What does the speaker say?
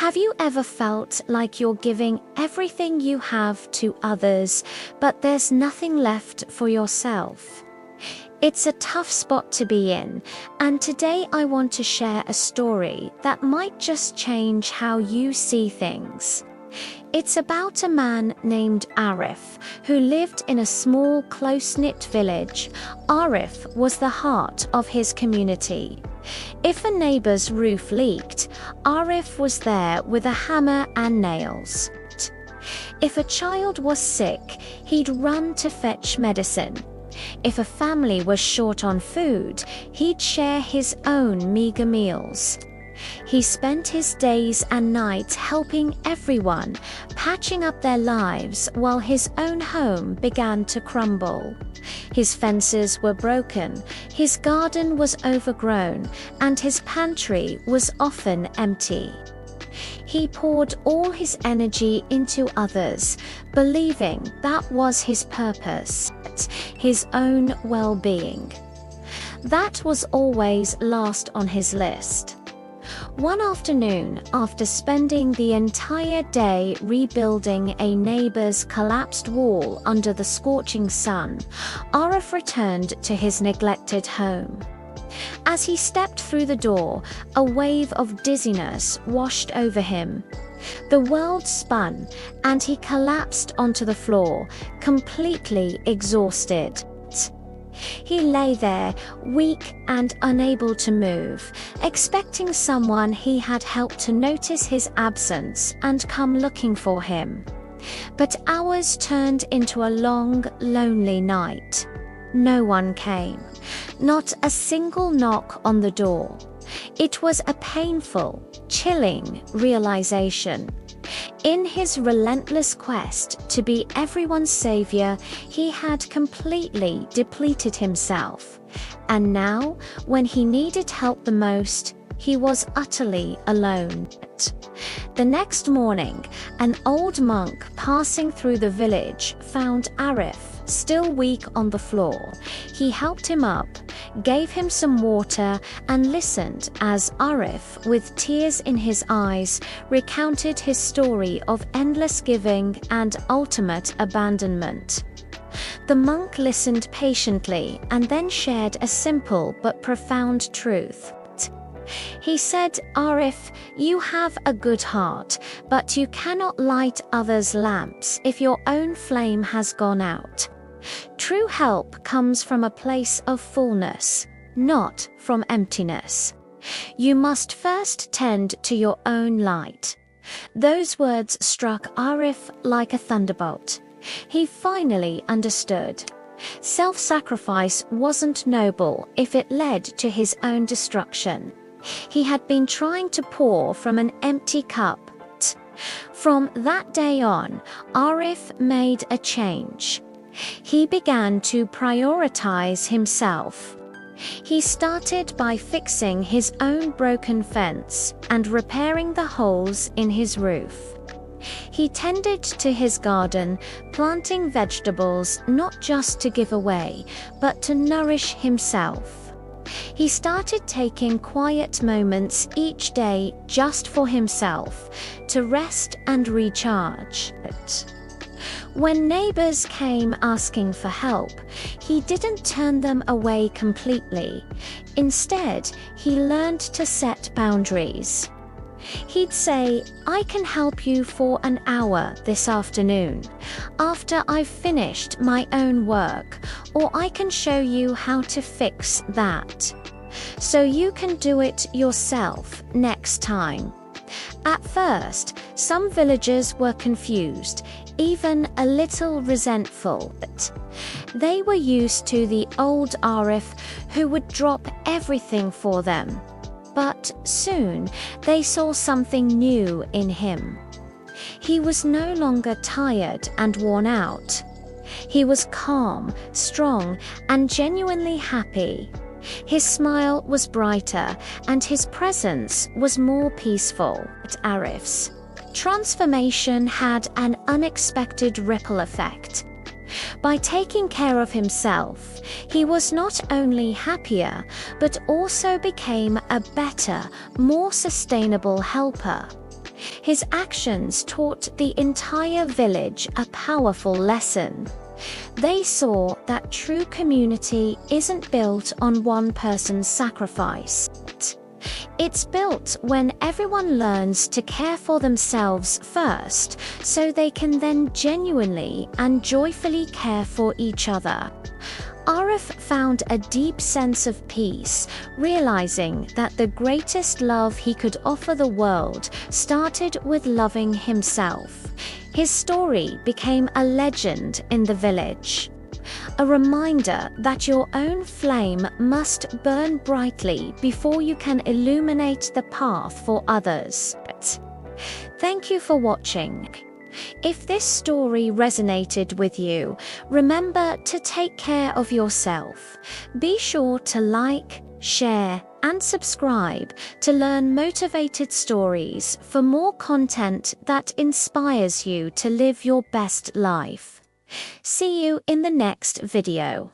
Have you ever felt like you're giving everything you have to others, but there's nothing left for yourself? It's a tough spot to be in, and today I want to share a story that might just change how you see things. It's about a man named Arif, who lived in a small, close-knit village. Arif was the heart of his community. If a neighbor's roof leaked, Arif was there with a hammer and nails. If a child was sick, he'd run to fetch medicine. If a family was short on food, he'd share his own meager meals. He spent his days and nights helping everyone, patching up their lives while his own home began to crumble. His fences were broken, his garden was overgrown, and his pantry was often empty. He poured all his energy into others, believing that was his purpose, his own well-being. That was always last on his list. One afternoon, after spending the entire day rebuilding a neighbor's collapsed wall under the scorching sun, Arif returned to his neglected home. As he stepped through the door, a wave of dizziness washed over him. The world spun, and he collapsed onto the floor, completely exhausted. He lay there, weak and unable to move, expecting someone he had helped to notice his absence and come looking for him. But hours turned into a long, lonely night. No one came. Not a single knock on the door. It was a painful, chilling realization. In his relentless quest to be everyone's savior, he had completely depleted himself. And now, when he needed help the most, he was utterly alone. The next morning, an old monk passing through the village found Arif still weak on the floor. He helped him up, gave him some water, and listened as Arif, with tears in his eyes, recounted his story of endless giving and ultimate abandonment. The monk listened patiently and then shared a simple but profound truth. He said, "Arif, you have a good heart, but you cannot light others' lamps if your own flame has gone out. True help comes from a place of fullness, not from emptiness. You must first tend to your own light." Those words struck Arif like a thunderbolt. He finally understood. Self-sacrifice wasn't noble if it led to his own destruction. He had been trying to pour from an empty cup. From that day on, Arif made a change. He began to prioritize himself. He started by fixing his own broken fence and repairing the holes in his roof. He tended to his garden, planting vegetables not just to give away, but to nourish himself. He started taking quiet moments each day just for himself, to rest and recharge. When neighbors came asking for help, he didn't turn them away completely. Instead, he learned to set boundaries. He'd say, "I can help you for an hour this afternoon, after I've finished my own work, or I can show you how to fix that, so you can do it yourself next time." At first, some villagers were confused, even a little resentful. They were used to the old Arif who would drop everything for them. But soon, they saw something new in him. He was no longer tired and worn out. He was calm, strong, and genuinely happy. His smile was brighter, and his presence was more peaceful. Arif's transformation had an unexpected ripple effect. By taking care of himself, he was not only happier, but also became a better, more sustainable helper. His actions taught the entire village a powerful lesson. They saw that true community isn't built on one person's sacrifice. It's built when everyone learns to care for themselves first, so they can then genuinely and joyfully care for each other. Arif found a deep sense of peace, realizing that the greatest love he could offer the world started with loving himself. His story became a legend in the village, a reminder that your own flame must burn brightly before you can illuminate the path for others. Thank you for watching. If this story resonated with you, remember to take care of yourself. Be sure to like, share, and subscribe to learn motivated stories for more content that inspires you to live your best life. See you in the next video.